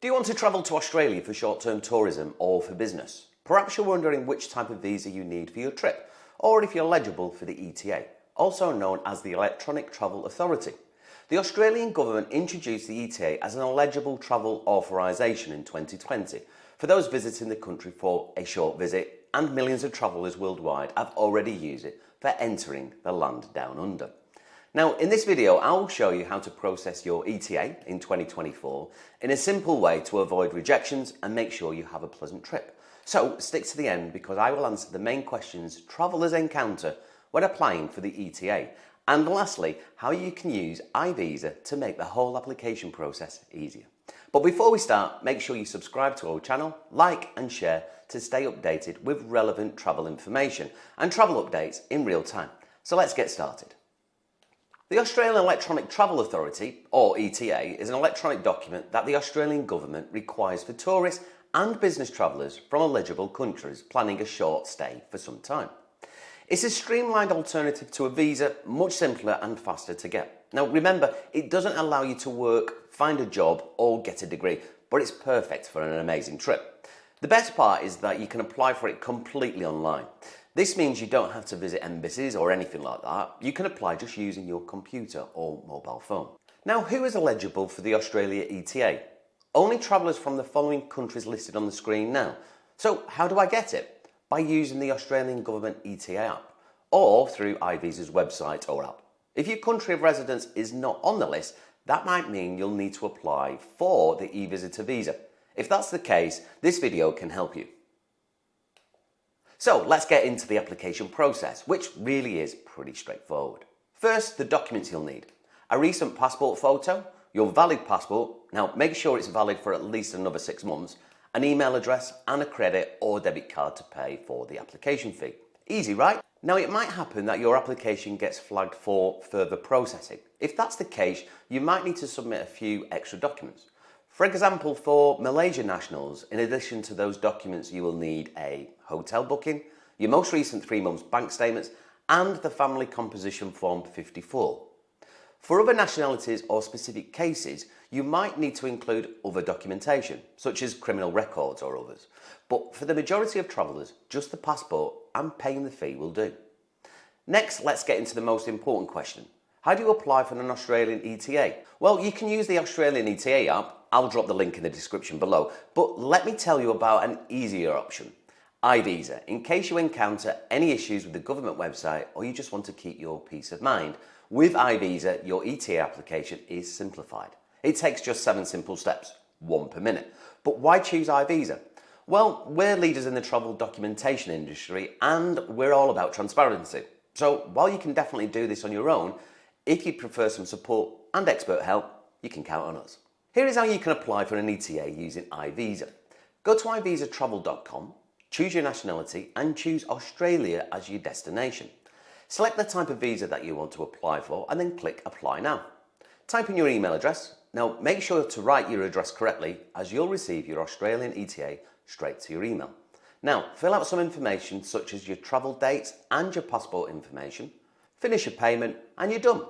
Do you want to travel to Australia for short-term tourism or for business? Perhaps you're wondering which type of visa you need for your trip, or if you're eligible for the ETA, also known as the Electronic Travel Authority. The Australian government introduced the ETA as an eligible travel authorisation in 2020 for those visiting the country for a short visit, and millions of travellers worldwide have already used it for entering the land down under. Now, in this video, I'll show you how to process your ETA in 2024 in a simple way to avoid rejections and make sure you have a pleasant trip. So stick to the end because I will answer the main questions travellers encounter when applying for the ETA. And lastly, how you can use iVisa to make the whole application process easier. But before we start, make sure you subscribe to our channel, like and share to stay updated with relevant travel information and travel updates in real time. So let's get started. The Australian Electronic Travel Authority, or ETA, is an electronic document that the Australian government requires for tourists and business travellers from eligible countries planning a short stay for some time. It's a streamlined alternative to a visa, much simpler and faster to get. Now remember, it doesn't allow you to work, find a job or get a degree, but it's perfect for an amazing trip. The best part is that you can apply for it completely online. This means you don't have to visit embassies or anything like that. You can apply just using your computer or mobile phone. Now, who is eligible for the Australia ETA? Only travellers from the following countries listed on the screen now. So how do I get it? By using the Australian Government ETA app or through iVisa's website or app. If your country of residence is not on the list, that might mean you'll need to apply for the eVisitor visa. If that's the case, this video can help you. So let's get into the application process, which really is pretty straightforward. First, the documents you'll need. A recent passport photo, your valid passport, now make sure it's valid for at least another 6 months, an email address and a credit or debit card to pay for the application fee. Easy, right? Now it might happen that your application gets flagged for further processing. If that's the case, you might need to submit a few extra documents. For example, for Malaysia nationals, in addition to those documents, you will need a hotel booking, your most recent 3 months bank statements, and the Family Composition Form 54. For other nationalities or specific cases, you might need to include other documentation, such as criminal records or others. But for the majority of travellers, just the passport and paying the fee will do. Next, let's get into the most important question. How do you apply for an Australian ETA? Well, you can use the Australian ETA app. I'll drop the link in the description below, but let me tell you about an easier option. iVisa, in case you encounter any issues with the government website or you just want to keep your peace of mind. With iVisa, your ETA application is simplified. It takes just 7 simple steps, 1 per minute. But why choose iVisa? Well, we're leaders in the travel documentation industry and we're all about transparency. So while you can definitely do this on your own, if you prefer some support and expert help, you can count on us. Here is how you can apply for an ETA using iVisa. Go to ivisatravel.com, choose your nationality and choose Australia as your destination. Select the type of visa that you want to apply for and then click Apply Now. Type in your email address. Now make sure to write your address correctly as you'll receive your Australian ETA straight to your email. Now fill out some information such as your travel dates and your passport information. Finish your payment and you're done.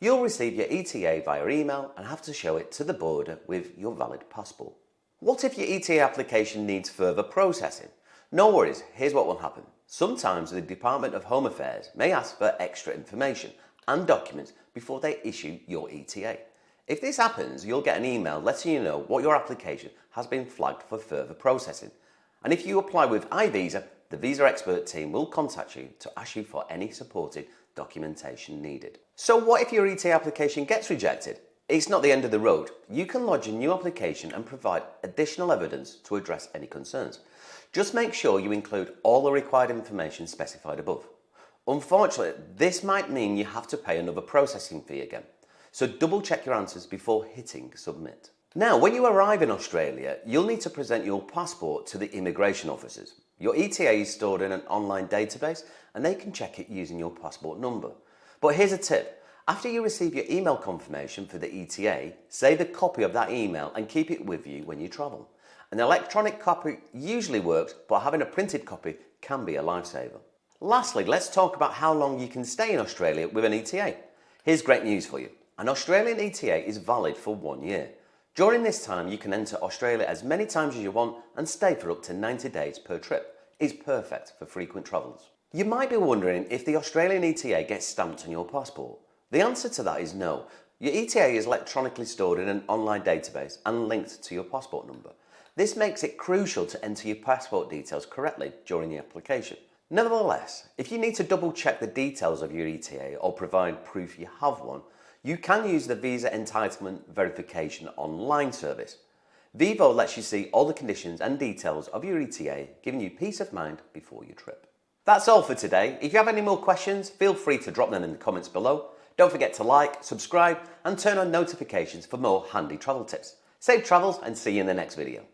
You'll receive your ETA via email and have to show it to the border with your valid passport. What if your ETA application needs further processing? No worries, here's what will happen. Sometimes the Department of Home Affairs may ask for extra information and documents before they issue your ETA. If this happens, you'll get an email letting you know what your application has been flagged for further processing. And if you apply with iVisa, the visa expert team will contact you to ask you for any supporting documentation needed. So what if your ETA application gets rejected? It's not the end of the road. You can lodge a new application and provide additional evidence to address any concerns. Just make sure you include all the required information specified above. Unfortunately, this might mean you have to pay another processing fee again. So double check your answers before hitting submit. Now, when you arrive in Australia, you'll need to present your passport to the immigration officers. Your ETA is stored in an online database and they can check it using your passport number. But here's a tip. After you receive your email confirmation for the ETA, save a copy of that email and keep it with you when you travel. An electronic copy usually works, but having a printed copy can be a lifesaver. Lastly, let's talk about how long you can stay in Australia with an ETA. Here's great news for you. An Australian ETA is valid for 1 year. During this time, you can enter Australia as many times as you want and stay for up to 90 days per trip. It's perfect for frequent travels. You might be wondering if the Australian ETA gets stamped on your passport. The answer to that is no. Your ETA is electronically stored in an online database and linked to your passport number. This makes it crucial to enter your passport details correctly during the application. Nevertheless, if you need to double check the details of your ETA or provide proof you have one, you can use the Visa Entitlement Verification online service. VEVO lets you see all the conditions and details of your ETA, giving you peace of mind before your trip. That's all for today. If you have any more questions, feel free to drop them in the comments below. Don't forget to like, subscribe and turn on notifications for more handy travel tips. Safe travels and see you in the next video.